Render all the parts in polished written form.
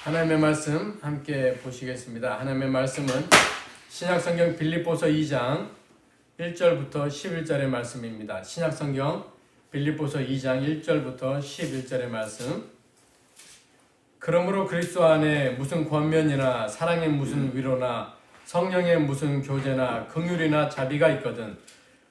하나님의 말씀 함께 보시겠습니다. 하나님의 말씀은 신약성경 빌립보서 2장 1절부터 11절의 말씀입니다. 신약성경 빌립보서 2장 1절부터 11절의 말씀. 그러므로 그리스도 안에 무슨 권면이나 사랑의 무슨 위로나 성령의 무슨 교제나 긍휼이나 자비가 있거든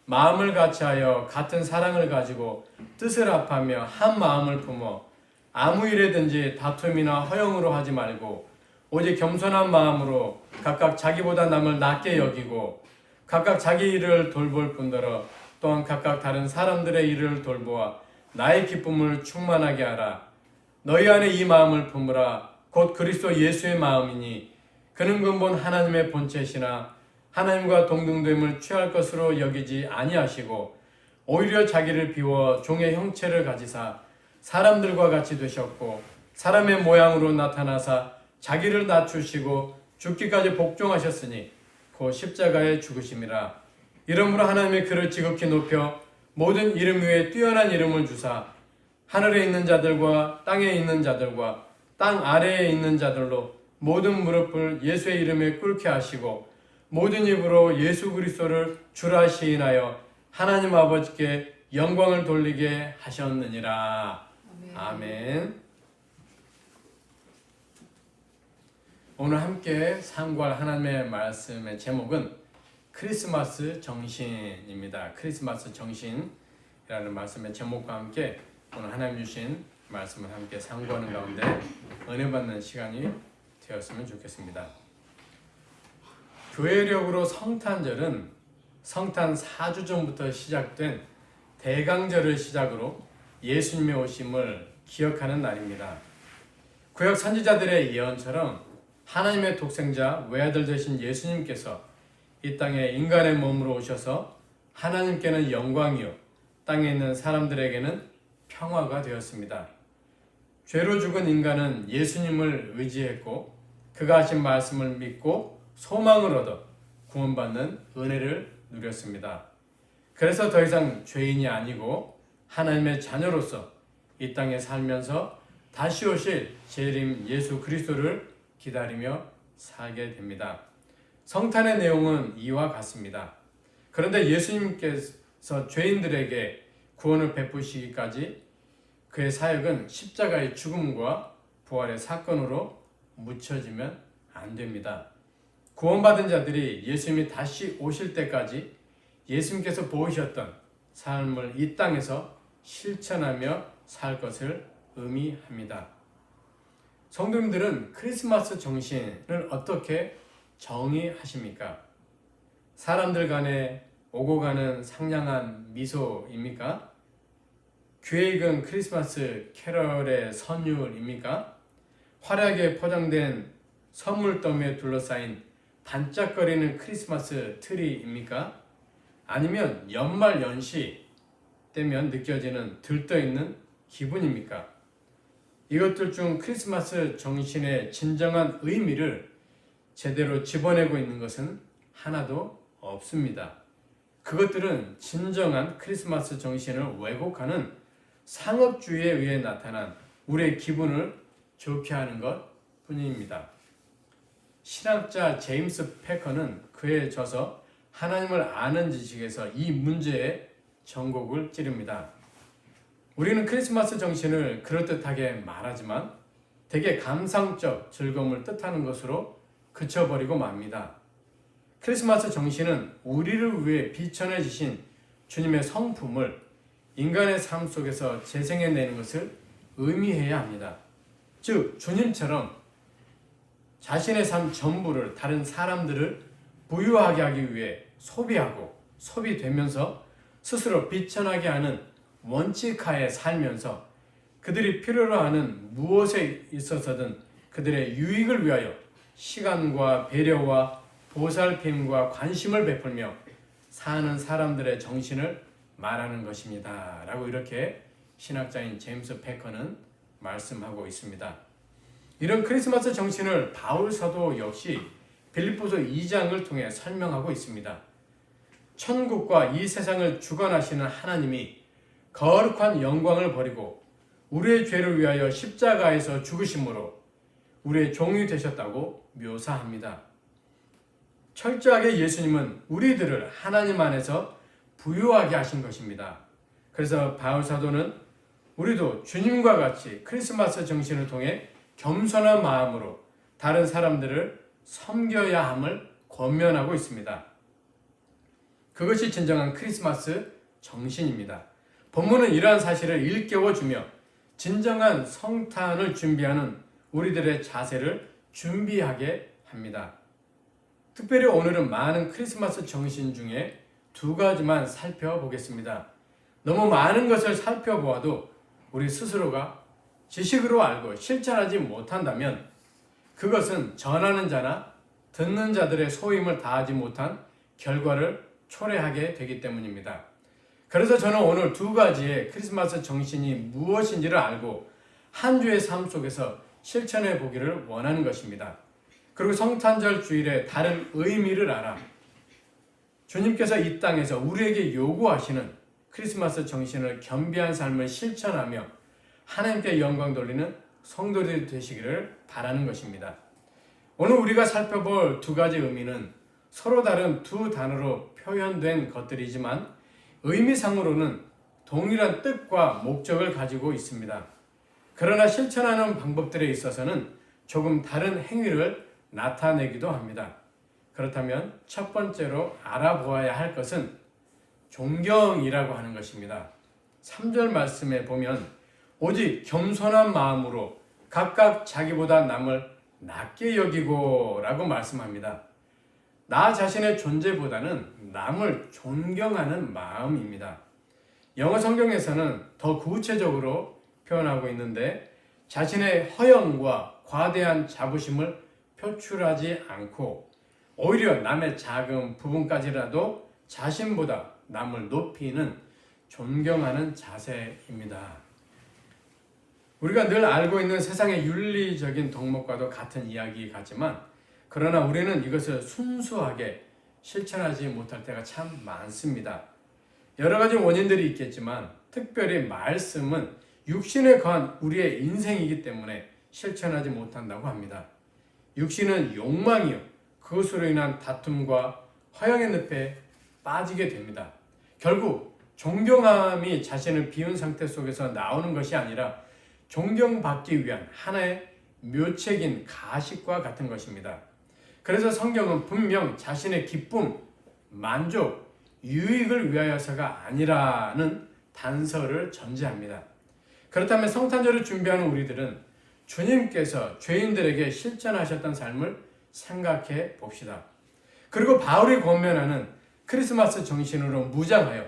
마음을 같이하여 같은 사랑을 가지고 뜻을 합하며 한 마음을 품어 아무 일에든지 다툼이나 허영으로 하지 말고 오직 겸손한 마음으로 각각 자기보다 남을 낮게 여기고 각각 자기 일을 돌볼 뿐더러 또한 각각 다른 사람들의 일을 돌보아 나의 기쁨을 충만하게 하라. 너희 안에 이 마음을 품으라. 곧 그리스도 예수의 마음이니 그는 근본 하나님의 본체시나 하나님과 동등됨을 취할 것으로 여기지 아니하시고 오히려 자기를 비워 종의 형체를 가지사 사람들과 같이 되셨고 사람의 모양으로 나타나사 자기를 낮추시고 죽기까지 복종하셨으니 곧 십자가에 죽으심이라. 이러므로 하나님의 그를 지극히 높여 모든 이름 위에 뛰어난 이름을 주사 하늘에 있는 자들과 땅에 있는 자들과 땅 아래에 있는 자들로 모든 무릎을 예수의 이름에 꿇게 하시고 모든 입으로 예수 그리스도를 주라 시인하여 하나님 아버지께 영광을 돌리게 하셨느니라. 아멘. 오늘 함께 상고할 하나님의 말씀의 제목은 크리스마스 정신입니다. 크리스마스 정신이라는 말씀의 제목과 함께 오늘 하나님 주신 말씀을 함께 상고하는 가운데 은혜 받는 시간이 되었으면 좋겠습니다. 교회력으로 성탄절은 성탄 4주 전부터 시작된 대강절을 시작으로 예수님의 오심을 기억하는 날입니다. 구약 선지자들의 예언처럼 하나님의 독생자 외아들 되신 예수님께서 이 땅에 인간의 몸으로 오셔서 하나님께는 영광이요 땅에 있는 사람들에게는 평화가 되었습니다. 죄로 죽은 인간은 예수님을 의지했고 그가 하신 말씀을 믿고 소망을 얻어 구원받는 은혜를 누렸습니다. 그래서 더 이상 죄인이 아니고 하나님의 자녀로서 이 땅에 살면서 다시 오실 재림 예수 그리스도를 기다리며 살게 됩니다. 성탄의 내용은 이와 같습니다. 그런데 예수님께서 죄인들에게 구원을 베푸시기까지 그의 사역은 십자가의 죽음과 부활의 사건으로 묻혀지면 안 됩니다. 구원받은 자들이 예수님이 다시 오실 때까지 예수님께서 보이셨던 삶을 이 땅에서 실천하며 살 것을 의미합니다. 성도님들은 크리스마스 정신을 어떻게 정의하십니까? 사람들 간에 오고 가는 상냥한 미소입니까? 귀에 익은 크리스마스 캐럴의 선율입니까? 화려하게 포장된 선물 더미에 둘러싸인 반짝거리는 크리스마스 트리입니까? 아니면 연말 연시 때면 느껴지는 들떠있는 기분입니까? 이것들 중 크리스마스 정신의 진정한 의미를 제대로 집어내고 있는 것은 하나도 없습니다. 그것들은 진정한 크리스마스 정신을 왜곡하는 상업주의에 의해 나타난 우리의 기분을 좋게 하는 것 뿐입니다. 신학자 제임스 패커는 그의 저서 하나님을 아는 지식에서 이 문제에 전곡을 찌릅니다. 우리는 크리스마스 정신을 그럴듯하게 말하지만 되게 감상적 즐거움을 뜻하는 것으로 그쳐버리고 맙니다. 크리스마스 정신은 우리를 위해 비천해지신 주님의 성품을 인간의 삶 속에서 재생해내는 것을 의미해야 합니다. 즉 주님처럼 자신의 삶 전부를 다른 사람들을 부유하게 하기 위해 소비하고 소비되면서 스스로 비천하게 하는 원칙하에 살면서 그들이 필요로 하는 무엇에 있어서든 그들의 유익을 위하여 시간과 배려와 보살핌과 관심을 베풀며 사는 사람들의 정신을 말하는 것입니다. 라고 이렇게 신학자인 제임스 패커는 말씀하고 있습니다. 이런 크리스마스 정신을 바울 사도 역시 빌립보서 2장을 통해 설명하고 있습니다. 천국과 이 세상을 주관하시는 하나님이 거룩한 영광을 버리고 우리의 죄를 위하여 십자가에서 죽으심으로 우리의 종이 되셨다고 묘사합니다. 철저하게 예수님은 우리들을 하나님 안에서 부유하게 하신 것입니다. 그래서 바울 사도는 우리도 주님과 같이 크리스마스 정신을 통해 겸손한 마음으로 다른 사람들을 섬겨야 함을 권면하고 있습니다. 그것이 진정한 크리스마스 정신입니다. 본문은 이러한 사실을 일깨워주며 진정한 성탄을 준비하는 우리들의 자세를 준비하게 합니다. 특별히 오늘은 많은 크리스마스 정신 중에 두 가지만 살펴보겠습니다. 너무 많은 것을 살펴보아도 우리 스스로가 지식으로 알고 실천하지 못한다면 그것은 전하는 자나 듣는 자들의 소임을 다하지 못한 결과를 초래하게 되기 때문입니다. 그래서 저는 오늘 두 가지의 크리스마스 정신이 무엇인지를 알고 한 주의 삶 속에서 실천해 보기를 원하는 것입니다. 그리고 성탄절 주일의 다른 의미를 알아 주님께서 이 땅에서 우리에게 요구하시는 크리스마스 정신을 겸비한 삶을 실천하며 하나님께 영광 돌리는 성도들이 되시기를 바라는 것입니다. 오늘 우리가 살펴볼 두 가지 의미는 서로 다른 두 단어로 표현된 것들이지만 의미상으로는 동일한 뜻과 목적을 가지고 있습니다. 그러나 실천하는 방법들에 있어서는 조금 다른 행위를 나타내기도 합니다. 그렇다면 첫 번째로 알아보아야 할 것은 존경이라고 하는 것입니다. 3절 말씀에 보면 오직 겸손한 마음으로 각각 자기보다 남을 낮게 여기고 라고 말씀합니다. 나 자신의 존재보다는 남을 존경하는 마음입니다. 영어 성경에서는 더 구체적으로 표현하고 있는데 자신의 허영과 과대한 자부심을 표출하지 않고 오히려 남의 작은 부분까지라도 자신보다 남을 높이는 존경하는 자세입니다. 우리가 늘 알고 있는 세상의 윤리적인 덕목과도 같은 이야기 같지만 그러나 우리는 이것을 순수하게 실천하지 못할 때가 참 많습니다. 여러 가지 원인들이 있겠지만 특별히 말씀은 육신에 거한 우리의 인생이기 때문에 실천하지 못한다고 합니다. 육신은 욕망이요 그것으로 인한 다툼과 허영의 늪에 빠지게 됩니다. 결국 존경함이 자신을 비운 상태 속에서 나오는 것이 아니라 존경받기 위한 하나의 묘책인 가식과 같은 것입니다. 그래서 성경은 분명 자신의 기쁨, 만족, 유익을 위하여서가 아니라는 단서를 전제합니다. 그렇다면 성탄절을 준비하는 우리들은 주님께서 죄인들에게 실천하셨던 삶을 생각해 봅시다. 그리고 바울이 권면하는 크리스마스 정신으로 무장하여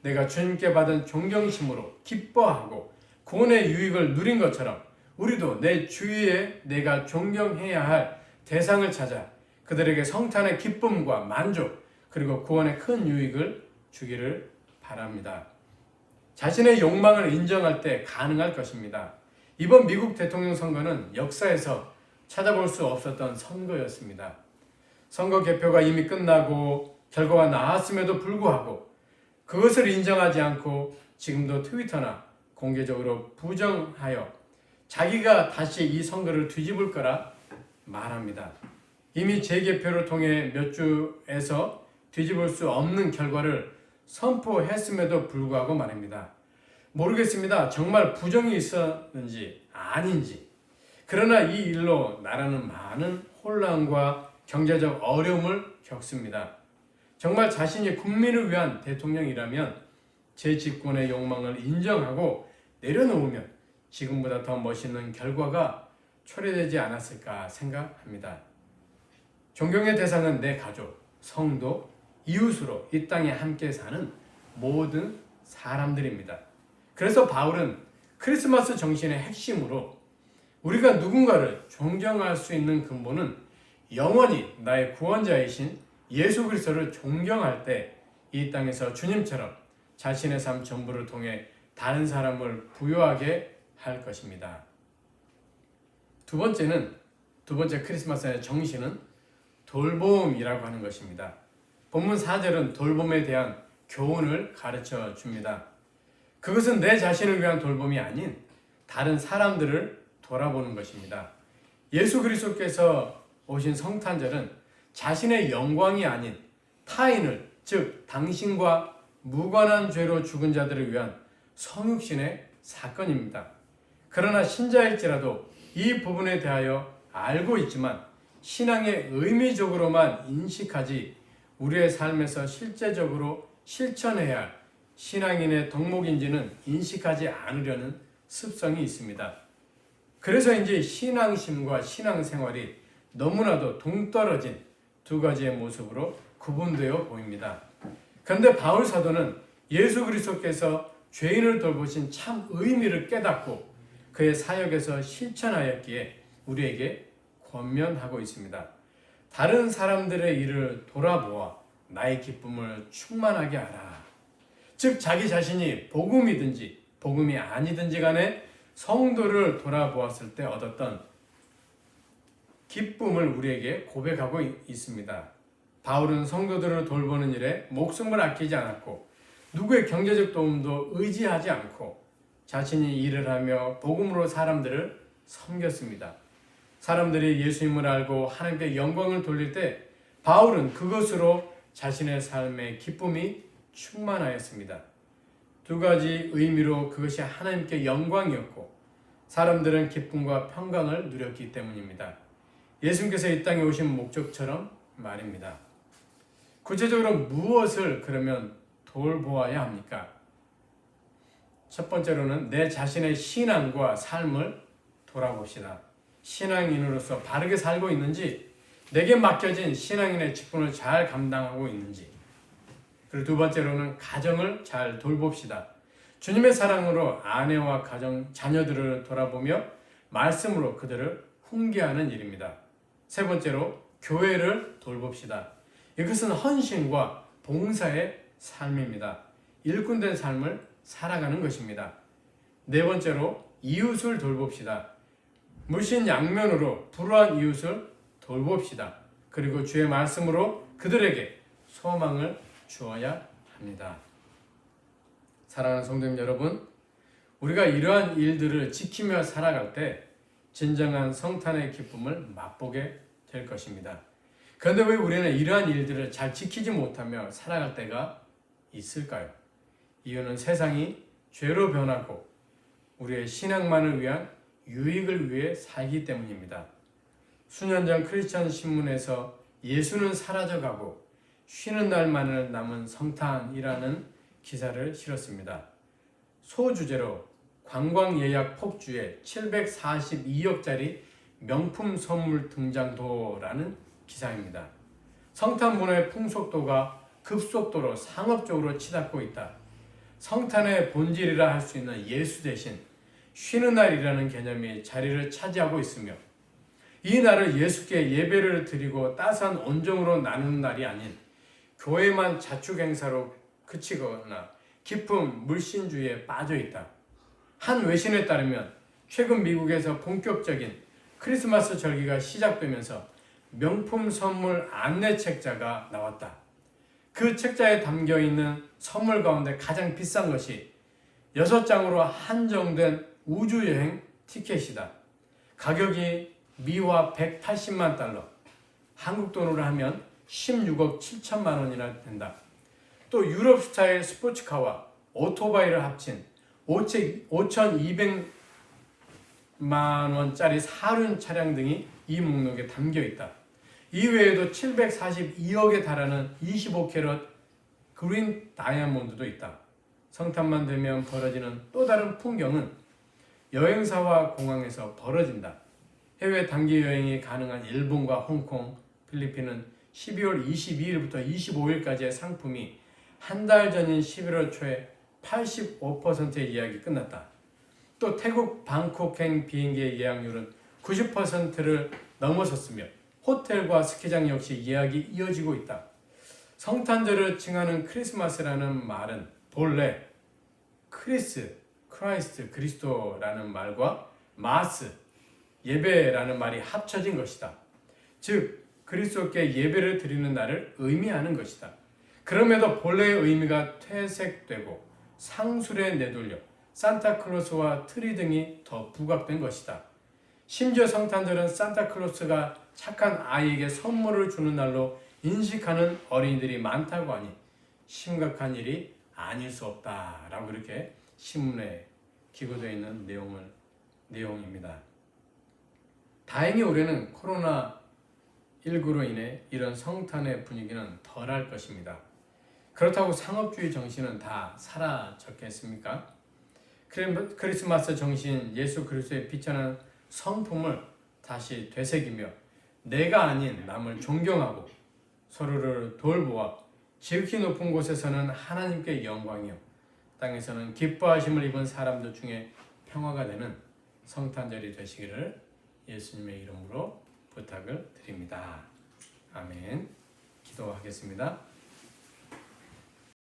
내가 주님께 받은 존경심으로 기뻐하고 구원의 유익을 누린 것처럼 우리도 내 주위에 내가 존경해야 할 대상을 찾아 그들에게 성탄의 기쁨과 만족 그리고 구원의 큰 유익을 주기를 바랍니다. 자신의 욕망을 인정할 때 가능할 것입니다. 이번 미국 대통령 선거는 역사에서 찾아볼 수 없었던 선거였습니다. 선거 개표가 이미 끝나고 결과가 나왔음에도 불구하고 그것을 인정하지 않고 지금도 트위터나 공개적으로 부정하여 자기가 다시 이 선거를 뒤집을 거라 말합니다. 이미 재개표를 통해 몇 주에서 뒤집을 수 없는 결과를 선포했음에도 불구하고 말입니다. 모르겠습니다. 정말 부정이 있었는지 아닌지. 그러나 이 일로 나라는 많은 혼란과 경제적 어려움을 겪습니다. 정말 자신이 국민을 위한 대통령이라면 재집권의 욕망을 인정하고 내려놓으면 지금보다 더 멋있는 결과가 초래되지 않았을까 생각합니다. 존경의 대상은 내 가족, 성도, 이웃으로 이 땅에 함께 사는 모든 사람들입니다. 그래서 바울은 크리스마스 정신의 핵심으로 우리가 누군가를 존경할 수 있는 근본은 영원히 나의 구원자이신 예수 그리스도를 존경할 때 이 땅에서 주님처럼 자신의 삶 전부를 통해 다른 사람을 부유하게 할 것입니다. 두 번째 크리스마스의 정신은 돌봄이라고 하는 것입니다. 본문 4절은 돌봄에 대한 교훈을 가르쳐 줍니다. 그것은 내 자신을 위한 돌봄이 아닌 다른 사람들을 돌아보는 것입니다. 예수 그리스도께서 오신 성탄절은 자신의 영광이 아닌 타인을, 즉 당신과 무관한 죄로 죽은 자들을 위한 성육신의 사건입니다. 그러나 신자일지라도 이 부분에 대하여 알고 있지만 신앙의 의미적으로만 인식하지 우리의 삶에서 실제적으로 실천해야 할 신앙인의 덕목인지는 인식하지 않으려는 습성이 있습니다. 그래서인지 신앙심과 신앙생활이 너무나도 동떨어진 두 가지의 모습으로 구분되어 보입니다. 그런데 바울 사도는 예수 그리스도께서 죄인을 돌보신 참 의미를 깨닫고 그의 사역에서 실천하였기에 우리에게 권면하고 있습니다. 다른 사람들의 일을 돌아보아 나의 기쁨을 충만하게 하라. 즉 자기 자신이 복음이든지 복음이 아니든지 간에 성도를 돌아보았을 때 얻었던 기쁨을 우리에게 고백하고 있습니다. 바울은 성도들을 돌보는 일에 목숨을 아끼지 않았고 누구의 경제적 도움도 의지하지 않고 자신이 일을 하며 복음으로 사람들을 섬겼습니다. 사람들이 예수님을 알고 하나님께 영광을 돌릴 때 바울은 그것으로 자신의 삶의 기쁨이 충만하였습니다. 두 가지 의미로 그것이 하나님께 영광이었고 사람들은 기쁨과 평강을 누렸기 때문입니다. 예수님께서 이 땅에 오신 목적처럼 말입니다. 구체적으로 무엇을 그러면 돌보아야 합니까? 첫 번째로는 내 자신의 신앙과 삶을 돌아봅시다. 신앙인으로서 바르게 살고 있는지, 내게 맡겨진 신앙인의 직분을 잘 감당하고 있는지. 그리고 두 번째로는 가정을 잘 돌봅시다. 주님의 사랑으로 아내와 가정, 자녀들을 돌아보며 말씀으로 그들을 훈계하는 일입니다. 세 번째로 교회를 돌봅시다. 이것은 헌신과 봉사의 삶입니다. 일꾼된 삶을 살아가는 것입니다. 네 번째로 이웃을 돌봅시다. 물신양면으로 불우한 이웃을 돌봅시다. 그리고 주의 말씀으로 그들에게 소망을 주어야 합니다. 사랑하는 성도님 여러분, 우리가 이러한 일들을 지키며 살아갈 때 진정한 성탄의 기쁨을 맛보게 될 것입니다. 그런데 왜 우리는 이러한 일들을 잘 지키지 못하며 살아갈 때가 있을까요? 이유는 세상이 죄로 변하고 우리의 신앙만을 위한 유익을 위해 살기 때문입니다. 수년 전 크리스천 신문에서 예수는 사라져가고 쉬는 날만을 남은 성탄이라는 기사를 실었습니다. 소주제로 관광 예약 폭주에 742억짜리 명품 선물 등장도라는 기사입니다. 성탄 문화의 풍속도가 급속도로 상업적으로 치닫고 있다. 성탄의 본질이라 할 수 있는 예수 대신 쉬는 날이라는 개념이 자리를 차지하고 있으며 이 날을 예수께 예배를 드리고 따스한 온정으로 나누는 날이 아닌 교회만 자축 행사로 그치거나 깊은 물신주의에 빠져 있다. 한 외신에 따르면 최근 미국에서 본격적인 크리스마스 절기가 시작되면서 명품 선물 안내 책자가 나왔다. 그 책자에 담겨 있는 선물 가운데 가장 비싼 것이 6장으로 한정된 우주여행 티켓이다. 가격이 미화 180만 달러, 한국 돈으로 하면 16억 7천만 원이나 된다. 또 유럽 스타일 스포츠카와 오토바이를 합친 5,200만 원짜리 사륜 차량 등이 이 목록에 담겨 있다. 이외에도 742억에 달하는 25캐럿 그린 다이아몬드도 있다. 성탄만 되면 벌어지는 또 다른 풍경은 여행사와 공항에서 벌어진다. 해외 단기 여행이 가능한 일본과 홍콩, 필리핀은 12월 22일부터 25일까지의 상품이 한 달 전인 11월 초에 85%의 예약이 끝났다. 또 태국 방콕행 비행기의 예약률은 90%를 넘어섰으며 호텔과 스키장 역시 예약이 이어지고 있다. 성탄절을 칭하는 크리스마스라는 말은 본래 크라이스트, 그리스도라는 말과 마스, 예배라는 말이 합쳐진 것이다. 즉 그리스도께 예배를 드리는 날을 의미하는 것이다. 그럼에도 본래의 의미가 퇴색되고 상술에 내돌려 산타클로스와 트리 등이 더 부각된 것이다. 심지어 성탄절은 산타클로스가 착한 아이에게 선물을 주는 날로 인식하는 어린이들이 많다고 하니 심각한 일이 아닐 수 없다라고 이렇게 신문에 기고되어 있는 내용입니다. 다행히 올해는 코로나19로 인해 이런 성탄의 분위기는 덜할 것입니다. 그렇다고 상업주의 정신은 다 사라졌겠습니까? 크리스마스 정신 예수 그리스도의 빛나는 성품을 다시 되새기며 내가 아닌 남을 존경하고 서로를 돌보아 지극히 높은 곳에서는 하나님께 영광이요 땅에서는 기뻐하심을 입은 사람들 중에 평화가 되는 성탄절이 되시기를 예수님의 이름으로 부탁을 드립니다. 아멘. 기도하겠습니다.